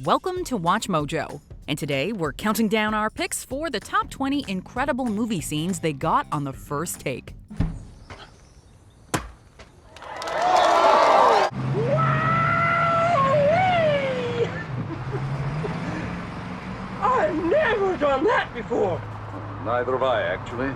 Welcome to Watch Mojo, and today we're counting down our picks for the top 20 incredible movie scenes they got on the first take. I've never done that before. Neither have I, actually.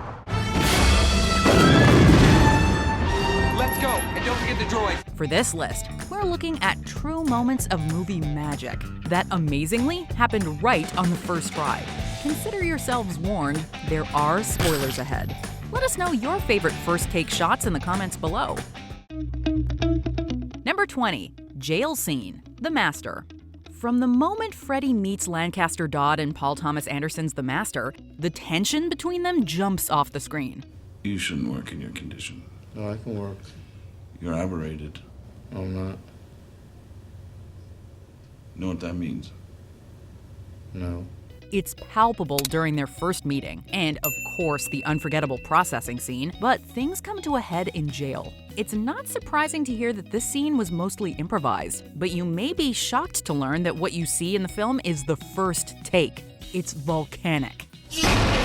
Let's go, and don't forget the droid. For this list, we're looking at true moments of movie magic that amazingly happened right on the first try. Consider yourselves warned, there are spoilers ahead. Let us know your favorite first take shots in the comments below. Number 20, Jail Scene, The Master. From the moment Freddie meets Lancaster Dodd in Paul Thomas Anderson's The Master, the tension between them jumps off the screen. You shouldn't work in your condition. No, I can work. You're aberrated. No, I'm not. Know what that means? No. It's palpable during their first meeting, and of course the unforgettable processing scene, but things come to a head in jail. It's not surprising to hear that this scene was mostly improvised, but you may be shocked to learn that what you see in the film is the first take. It's volcanic.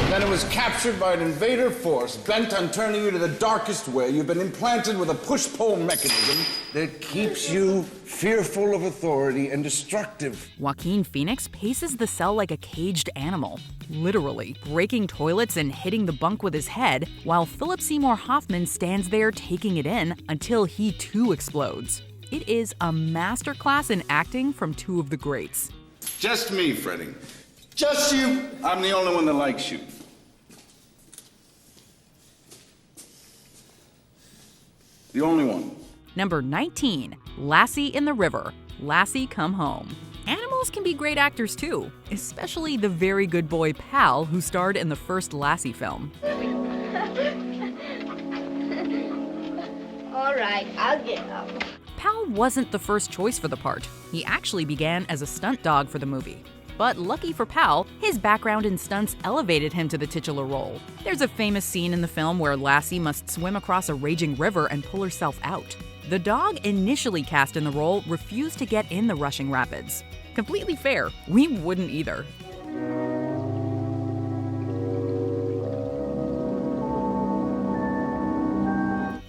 Then it was captured by an invader force bent on turning you to the darkest way. You've been implanted with a push-pull mechanism that keeps you fearful of authority and destructive. Joaquin Phoenix paces the cell like a caged animal, literally breaking toilets and hitting the bunk with his head, while Philip Seymour Hoffman stands there taking it in until he too explodes. It is a masterclass in acting from two of the greats. Just me, Freddie. Just you. I'm the only one that likes you. The only one. Number 19, Lassie in the River, Lassie Come Home. Animals can be great actors too, especially the very good boy Pal who starred in the first Lassie film. All right, I'll get up. Pal wasn't the first choice for the part. He actually began as a stunt dog for the movie. But lucky for Pal, his background in stunts elevated him to the titular role. There's a famous scene in the film where Lassie must swim across a raging river and pull herself out. The dog initially cast in the role refused to get in the rushing rapids. Completely fair, we wouldn't either.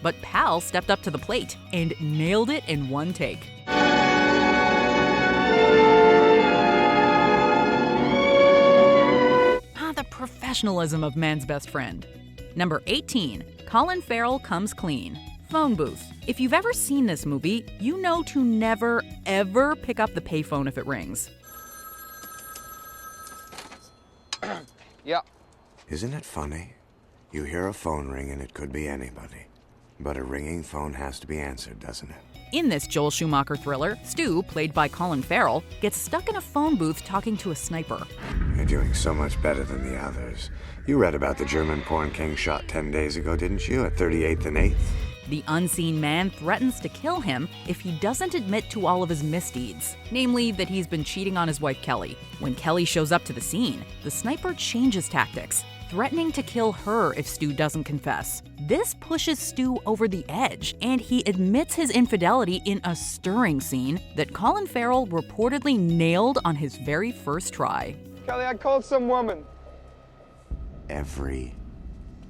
But Pal stepped up to the plate and nailed it in one take. The professionalism of man's best friend. Number 18, Colin Farrell Comes Clean, Phone Booth. If you've ever seen this movie, you know to never, ever pick up the payphone if it rings. Yeah. Isn't it funny? You hear a phone ring and it could be anybody. But a ringing phone has to be answered, doesn't it? In this Joel Schumacher thriller, Stu, played by Colin Farrell, gets stuck in a phone booth talking to a sniper. You're doing so much better than the others. You read about the German porn king shot 10 days ago, didn't you, at 38th and 8th? The unseen man threatens to kill him if he doesn't admit to all of his misdeeds, namely that he's been cheating on his wife Kelly. When Kelly shows up to the scene, the sniper changes tactics, threatening to kill her if Stu doesn't confess. This pushes Stu over the edge, and he admits his infidelity in a stirring scene that Colin Farrell reportedly nailed on his very first try. Kelly, I called some woman. Every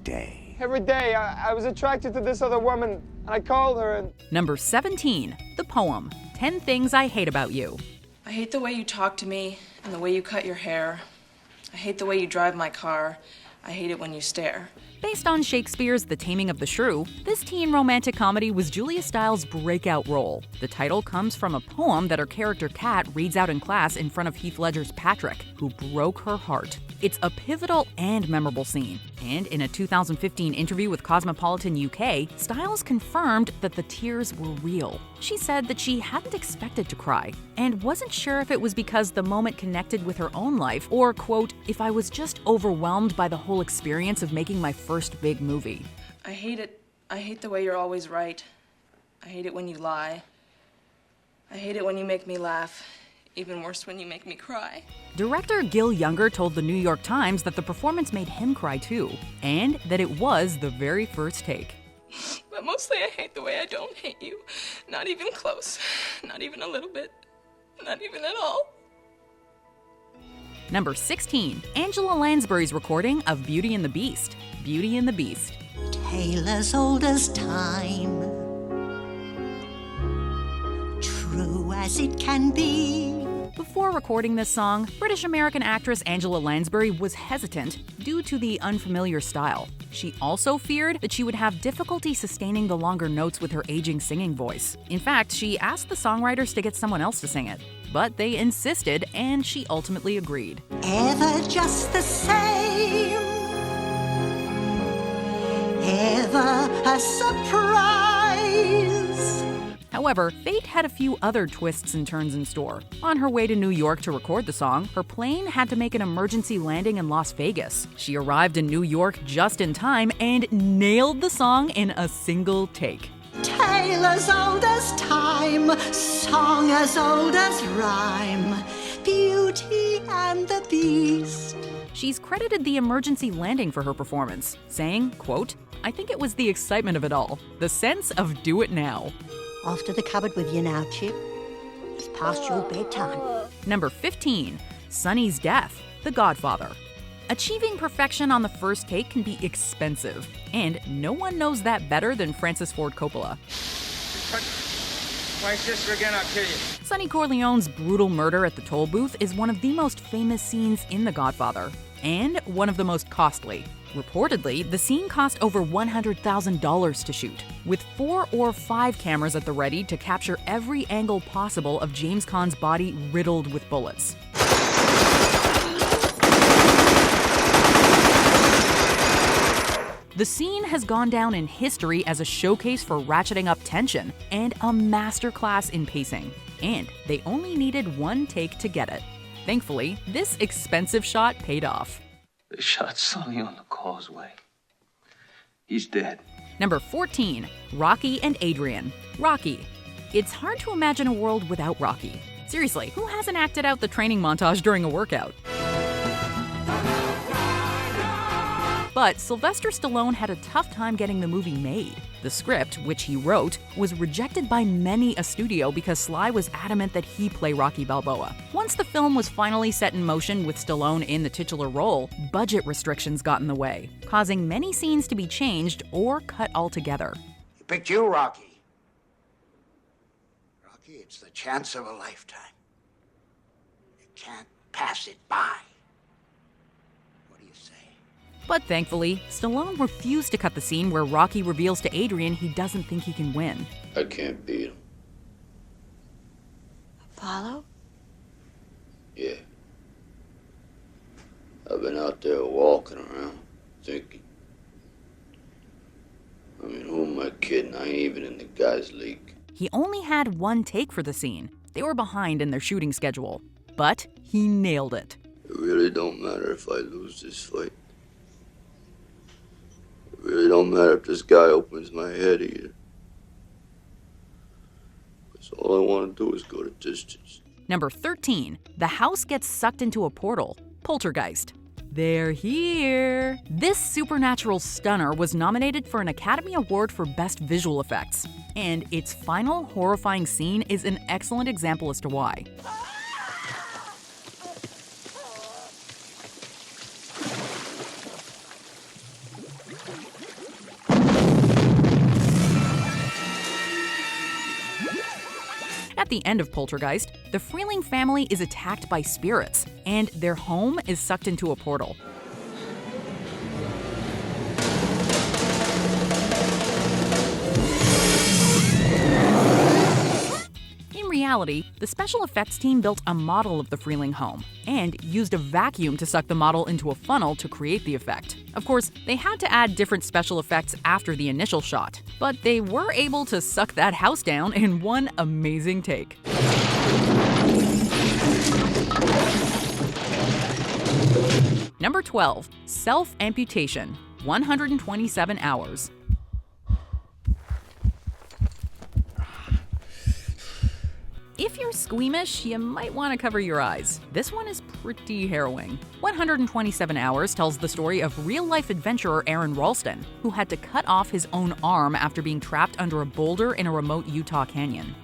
day. Every day, I was attracted to this other woman, and I called her and... Number 17, The Poem, 10 Things I Hate About You. I hate the way you talk to me and the way you cut your hair. I hate the way you drive my car. I hate it when you stare. Based on Shakespeare's The Taming of the Shrew, this teen romantic comedy was Julia Stiles' breakout role. The title comes from a poem that her character Kat reads out in class in front of Heath Ledger's Patrick, who broke her heart. It's a pivotal and memorable scene, and in a 2015 interview with Cosmopolitan UK, Stiles confirmed that the tears were real. She said that she hadn't expected to cry, and wasn't sure if it was because the moment connected with her own life, or, quote, if I was just overwhelmed by the whole experience of making my first big movie. I hate it. I hate the way you're always right. I hate it when you lie. I hate it when you make me laugh. Even worse when you make me cry. Director Gil Younger told the New York Times that the performance made him cry too, and that it was the very first take. But mostly I hate the way I don't hate you. Not even close. Not even a little bit. Not even at all. Number 16. Angela Lansbury's recording of Beauty and the Beast. Beauty and the Beast. Tale as old as time, true as it can be. Before recording this song, British-American actress Angela Lansbury was hesitant due to the unfamiliar style. She also feared that she would have difficulty sustaining the longer notes with her aging singing voice. In fact, she asked the songwriters to get someone else to sing it. But they insisted, and she ultimately agreed. Ever just the same, ever a surprise. However, fate had a few other twists and turns in store. On her way to New York to record the song, her plane had to make an emergency landing in Las Vegas. She arrived in New York just in time and nailed the song in a single take. Tale as old as time, song as old as rhyme, Beauty and the Beast. She's credited the emergency landing for her performance, saying, quote, "I think it was the excitement of it all, the sense of do it now." Off to the cupboard with you now, Chip. It's past your bedtime. Number 15. Sonny's Death, The Godfather. Achieving perfection on the first take can be expensive, and no one knows that better than Francis Ford Coppola. My sister again, I'll kill you. Sonny Corleone's brutal murder at the toll booth is one of the most famous scenes in The Godfather, and one of the most costly. Reportedly, the scene cost over $100,000 to shoot, with 4 or 5 cameras at the ready to capture every angle possible of James Caan's body riddled with bullets. The scene has gone down in history as a showcase for ratcheting up tension and a masterclass in pacing. And they only needed one take to get it. Thankfully, this expensive shot paid off. They shot Sonny on the causeway. He's dead. Number 14. Rocky and Adrian. Rocky. It's hard to imagine a world without Rocky. Seriously, who hasn't acted out the training montage during a workout? But Sylvester Stallone had a tough time getting the movie made. The script, which he wrote, was rejected by many a studio because Sly was adamant that he play Rocky Balboa. Once the film was finally set in motion with Stallone in the titular role, budget restrictions got in the way, causing many scenes to be changed or cut altogether. He picked you, Rocky. Rocky, it's the chance of a lifetime. You can't pass it by. But thankfully, Stallone refused to cut the scene where Rocky reveals to Adrian he doesn't think he can win. I can't beat him. Apollo? Yeah. I've been out there walking around, thinking. I mean, who am I kidding? I ain't even in the guy's league. He only had one take for the scene. They were behind in their shooting schedule. But he nailed it. It really don't matter if I lose this fight. It really don't matter if this guy opens my head either. Because all I want to do is go the distance. Number 13. The house gets sucked into a portal. Poltergeist. They're here! This supernatural stunner was nominated for an Academy Award for Best Visual Effects. And its final horrifying scene is an excellent example as to why. At the end of Poltergeist, the Freeling family is attacked by spirits, and their home is sucked into a portal. In reality, the special effects team built a model of the Freeling home and used a vacuum to suck the model into a funnel to create the effect. Of course, they had to add different special effects after the initial shot, but they were able to suck that house down in one amazing take. Number 12. Self-amputation. 127 hours. If you're squeamish, you might want to cover your eyes. This one is pretty harrowing. 127 Hours tells the story of real-life adventurer Aaron Ralston, who had to cut off his own arm after being trapped under a boulder in a remote Utah canyon.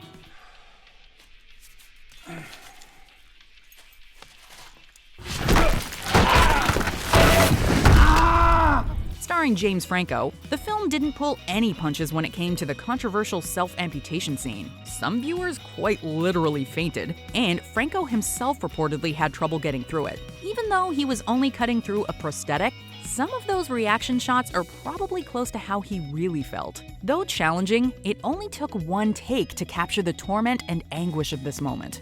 Starring James Franco, the film didn't pull any punches when it came to the controversial self-amputation scene. Some viewers quite literally fainted, and Franco himself reportedly had trouble getting through it. Even though he was only cutting through a prosthetic, some of those reaction shots are probably close to how he really felt. Though challenging, it only took one take to capture the torment and anguish of this moment.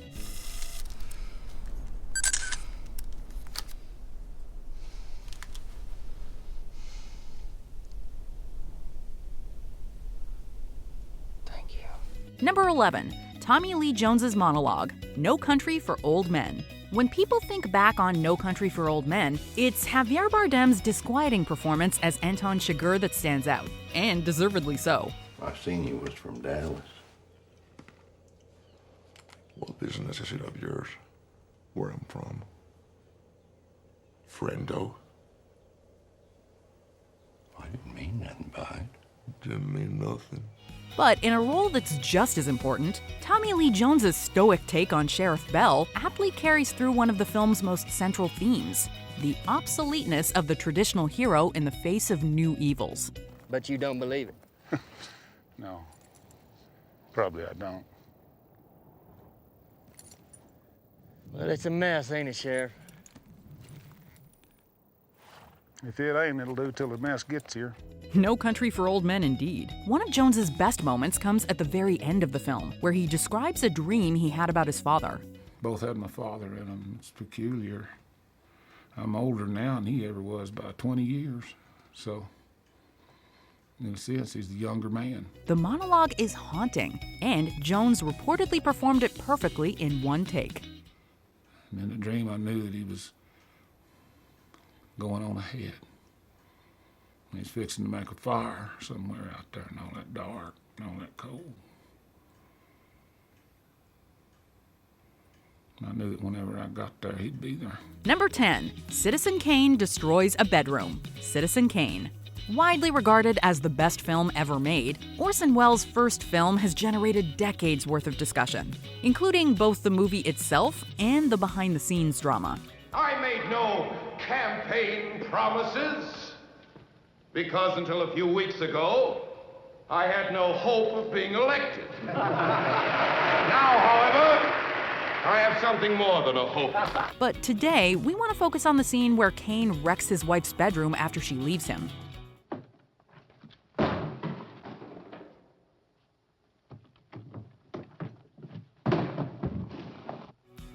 Number 11. Tommy Lee Jones's monologue, No Country for Old Men. When people think back on No Country for Old Men, it's Javier Bardem's disquieting performance as Anton Chigurh that stands out, and deservedly so. I seen you was from Dallas. What business is it of yours where I'm from? Friendo? I didn't mean nothing by it. Didn't mean nothing. But in a role that's just as important, Tommy Lee Jones's stoic take on Sheriff Bell aptly carries through one of the film's most central themes, the obsoleteness of the traditional hero in the face of new evils. But you don't believe it? No. Probably I don't. Well, it's a mess, ain't it, Sheriff? If it ain't, it'll do till the mess gets here. No Country for Old Men indeed. One of Jones's best moments comes at the very end of the film, where he describes a dream he had about his father. Both had my father in them. It's peculiar. I'm older now than he ever was by 20 years. So, in a sense, he's the younger man. The monologue is haunting, and Jones reportedly performed it perfectly in one take. And in the dream, I knew that he was going on ahead. He's fixing to make a fire somewhere out there and all that dark and all that cold. I knew that whenever I got there, he'd be there. Number 10. Citizen Kane destroys a bedroom. Citizen Kane. Widely regarded as the best film ever made, Orson Welles' first film has generated decades worth of discussion, including both the movie itself and the behind-the-scenes drama. I made no campaign promises. Because until a few weeks ago, I had no hope of being elected. Now, however, I have something more than a hope. But today, we want to focus on the scene where Kane wrecks his wife's bedroom after she leaves him.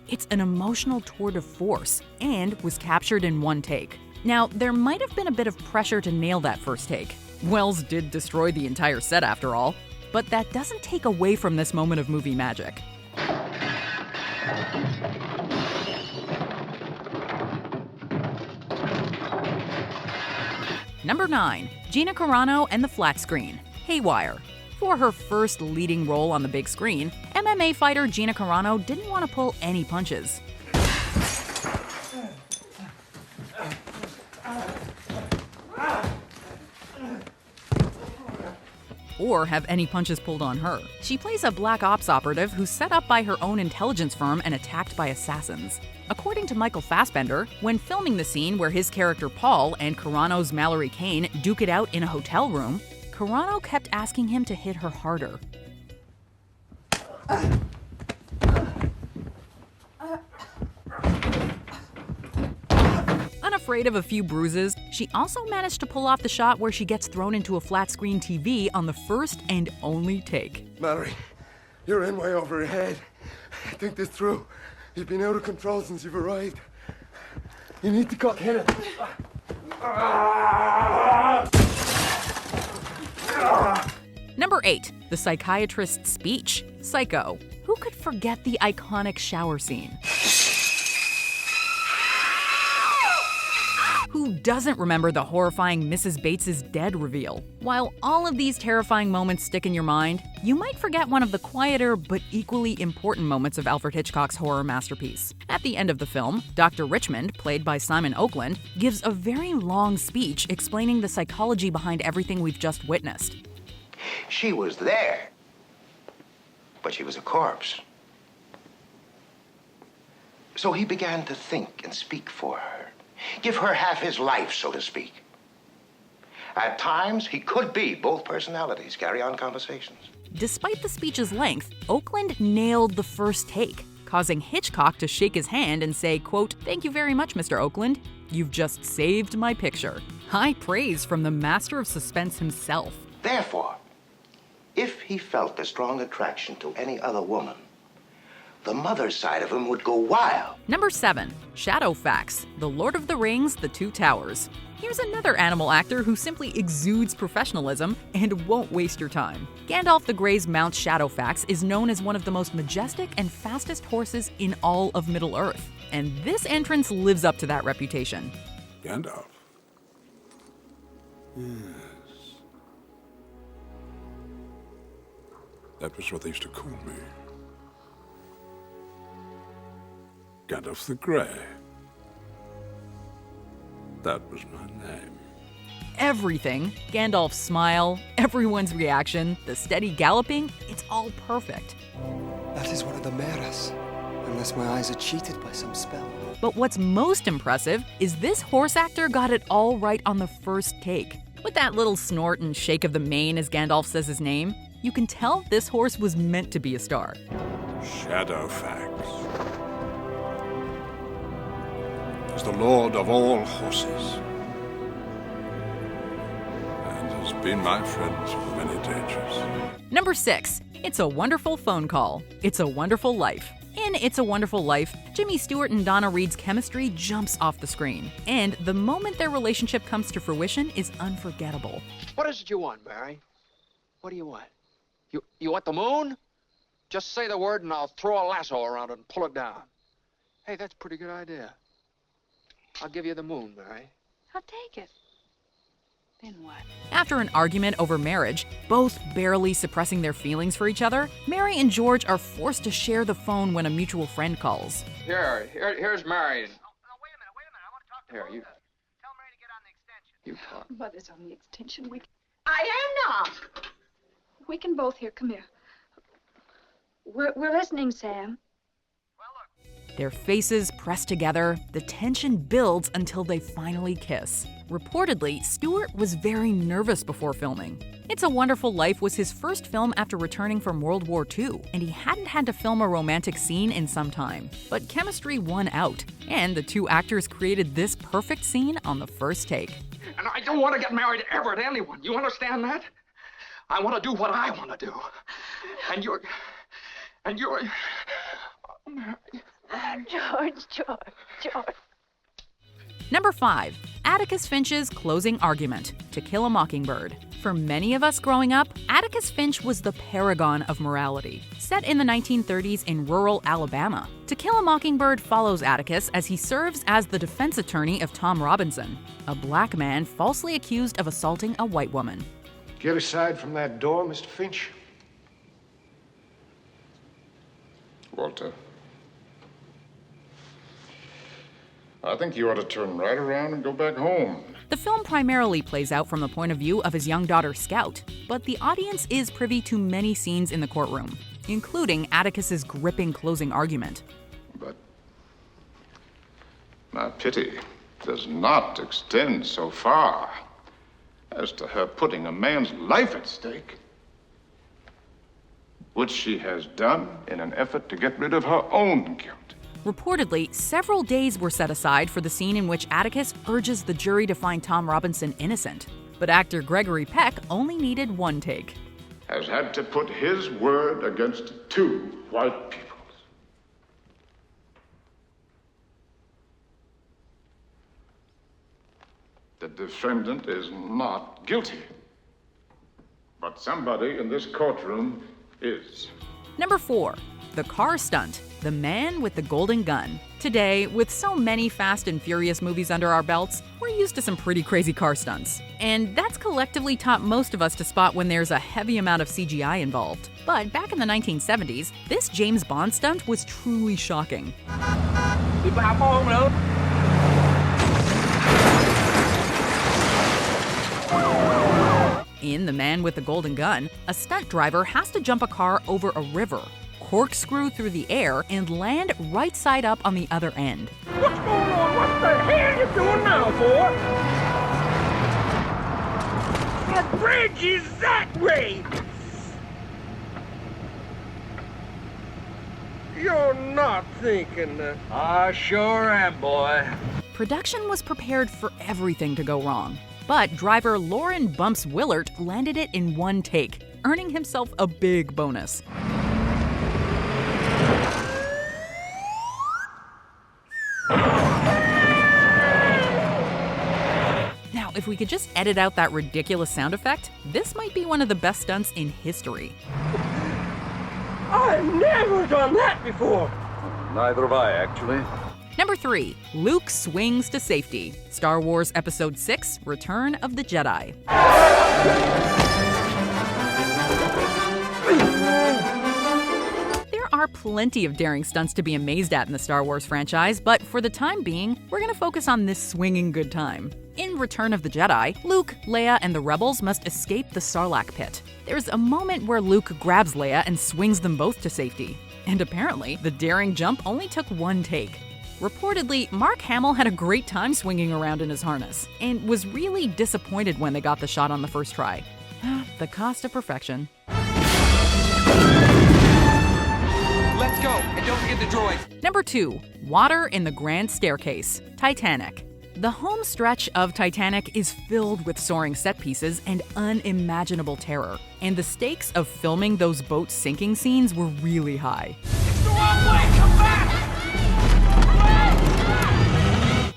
It's an emotional tour de force and was captured in one take. Now, there might have been a bit of pressure to nail that first take. Welles did destroy the entire set after all, but that doesn't take away from this moment of movie magic. Number 9. Gina Carano and the Flatscreen, Haywire. For her first leading role on the big screen, MMA fighter Gina Carano didn't want to pull any punches. Or have any punches pulled on her. She plays a black ops operative who's set up by her own intelligence firm and attacked by assassins. According to Michael Fassbender, when filming the scene where his character Paul and Carano's Mallory Kane duke it out in a hotel room, Carano kept asking him to hit her harder. Unafraid of a few bruises, she also managed to pull off the shot where she gets thrown into a flat-screen TV on the first and only take. Mallory, you're in way over your head. Think this through. You've been out of control since you've arrived. You need to cut Kenneth. Number 8. The psychiatrist's speech, Psycho. Who could forget the iconic shower scene? Who doesn't remember the horrifying Mrs. Bates's dead reveal? While all of these terrifying moments stick in your mind, you might forget one of the quieter but equally important moments of Alfred Hitchcock's horror masterpiece. At the end of the film, Dr. Richmond, played by Simon Oakland, gives a very long speech explaining the psychology behind everything we've just witnessed. She was there, but she was a corpse. So he began to think and speak for her. Give her half his life, so to speak. At times, he could be both personalities, carry on conversations. Despite the speech's length, Oakland nailed the first take, causing Hitchcock to shake his hand and say, quote, "Thank you very much, Mr. Oakland. You've just saved my picture." High praise from the master of suspense himself. Therefore, if he felt a strong attraction to any other woman, the mother side of him would go wild. Number 7. Shadowfax, The Lord of the Rings, The Two Towers. Here's another animal actor who simply exudes professionalism and won't waste your time. Gandalf the Grey's mount Shadowfax is known as one of the most majestic and fastest horses in all of Middle-earth. And this entrance lives up to that reputation. Gandalf? Yes. That was what they used to call me. Gandalf the Grey. That was my name. Everything, Gandalf's smile, everyone's reaction, the steady galloping, it's all perfect. That is one of the maras, unless my eyes are cheated by some spell. But what's most impressive is this horse actor got it all right on the first take. With that little snort and shake of the mane as Gandalf says his name, you can tell this horse was meant to be a star. Shadowfax is the lord of all horses, and has been my friend through many dangers. Number 6. It's a Wonderful Phone Call. It's a Wonderful Life. In It's a Wonderful Life, Jimmy Stewart and Donna Reed's chemistry jumps off the screen, and the moment their relationship comes to fruition is unforgettable. What is it you want, Mary? What do you want? You want the moon? Just say the word and I'll throw a lasso around it and pull it down. Hey, that's a pretty good idea. I'll give you the moon, Mary. I'll take it. Then what? After an argument over marriage, both barely suppressing their feelings for each other, Mary and George are forced to share the phone when a mutual friend calls. Here's Mary. No, wait a minute. I want to talk to her. You tell Mary to get on the extension. You talk. Mother's on the extension. I am not. We can both hear. Come here. We're listening, Sam. Their faces press together, the tension builds until they finally kiss. Reportedly, Stewart was very nervous before filming. It's a Wonderful Life was his first film after returning from World War II, and he hadn't had to film a romantic scene in some time. But chemistry won out, and the two actors created this perfect scene on the first take. And I don't want to get married ever to anyone. You understand that? I want to do what I want to do. And you're... George. Number 5. Atticus Finch's closing argument, To Kill a Mockingbird. For many of us growing up, Atticus Finch was the paragon of morality. Set in the 1930s in rural Alabama, To Kill a Mockingbird follows Atticus as he serves as the defense attorney of Tom Robinson, a black man falsely accused of assaulting a white woman. Get aside from that door, Mr. Finch. Walter, I think you ought to turn right around and go back home. The film primarily plays out from the point of view of his young daughter Scout, but the audience is privy to many scenes in the courtroom, including Atticus's gripping closing argument. But my pity does not extend so far as to her putting a man's life at stake, which she has done in an effort to get rid of her own guilt. Reportedly, several days were set aside for the scene in which Atticus urges the jury to find Tom Robinson innocent. But actor Gregory Peck only needed one take. Has had to put his word against two white people's. The defendant is not guilty. But somebody in this courtroom is. Number 4. The Car Stunt, The Man with the Golden Gun. Today, with so many Fast and Furious movies under our belts, we're used to some pretty crazy car stunts. And that's collectively taught most of us to spot when there's a heavy amount of CGI involved. But back in the 1970s, this James Bond stunt was truly shocking. In The Man with the Golden Gun, a stunt driver has to jump a car over a river, corkscrew through the air, and land right side up on the other end. What's going on? What the hell are you doing now, boy? That bridge is that way! You're not thinking that. I sure am, boy. Production was prepared for everything to go wrong, but driver Lauren Bumps Willert landed it in one take, earning himself a big bonus. Now, if we could just edit out that ridiculous sound effect, this might be one of the best stunts in history. I've never done that before. Neither have I, actually. Number 3, Luke swings to safety. Star Wars Episode 6, Return of the Jedi. There are plenty of daring stunts to be amazed at in the Star Wars franchise, but for the time being, we're going to focus on this swinging good time. In Return of the Jedi, Luke, Leia, and the Rebels must escape the Sarlacc pit. There's a moment where Luke grabs Leia and swings them both to safety. And apparently, the daring jump only took one take. Reportedly, Mark Hamill had a great time swinging around in his harness, and was really disappointed when they got the shot on the first try. The cost of perfection. Let's go, and don't forget the droids. Number 2, Water in the Grand Staircase, Titanic. The home stretch of Titanic is filled with soaring set pieces and unimaginable terror, and the stakes of filming those boat sinking scenes were really high. It's the wrong way, come back!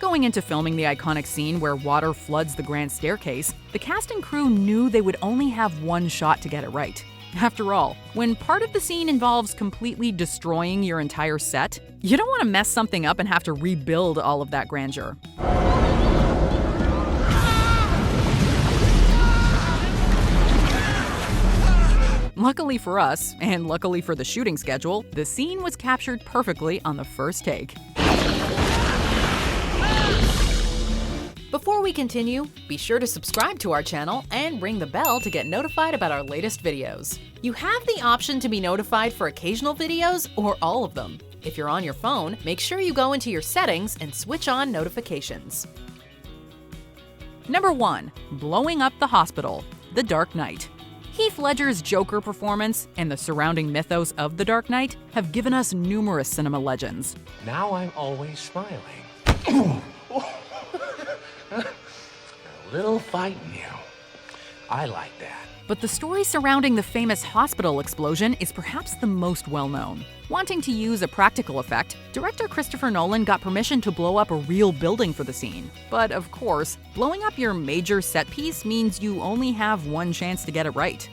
Going into filming the iconic scene where water floods the grand staircase, the cast and crew knew they would only have one shot to get it right. After all, when part of the scene involves completely destroying your entire set, you don't want to mess something up and have to rebuild all of that grandeur. Luckily for us, and luckily for the shooting schedule, the scene was captured perfectly on the first take. Before we continue, be sure to subscribe to our channel and ring the bell to get notified about our latest videos. You have the option to be notified for occasional videos or all of them. If you're on your phone, make sure you go into your settings and switch on notifications. Number 1, Blowing Up the Hospital, The Dark Knight. Heath Ledger's Joker performance and the surrounding mythos of The Dark Knight have given us numerous cinema legends. Now I'm always smiling. A little fight in you. I like that. But the story surrounding the famous hospital explosion is perhaps the most well-known. Wanting to use a practical effect, director Christopher Nolan got permission to blow up a real building for the scene. But of course, blowing up your major set piece means you only have one chance to get it right.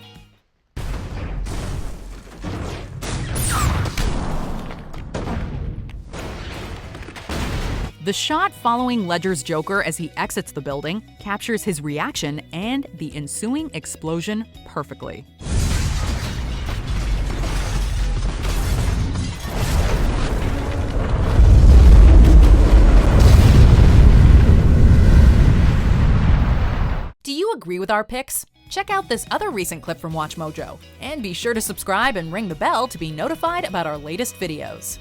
The shot following Ledger's Joker as he exits the building captures his reaction and the ensuing explosion perfectly. Do you agree with our picks? Check out this other recent clip from WatchMojo, and be sure to subscribe and ring the bell to be notified about our latest videos.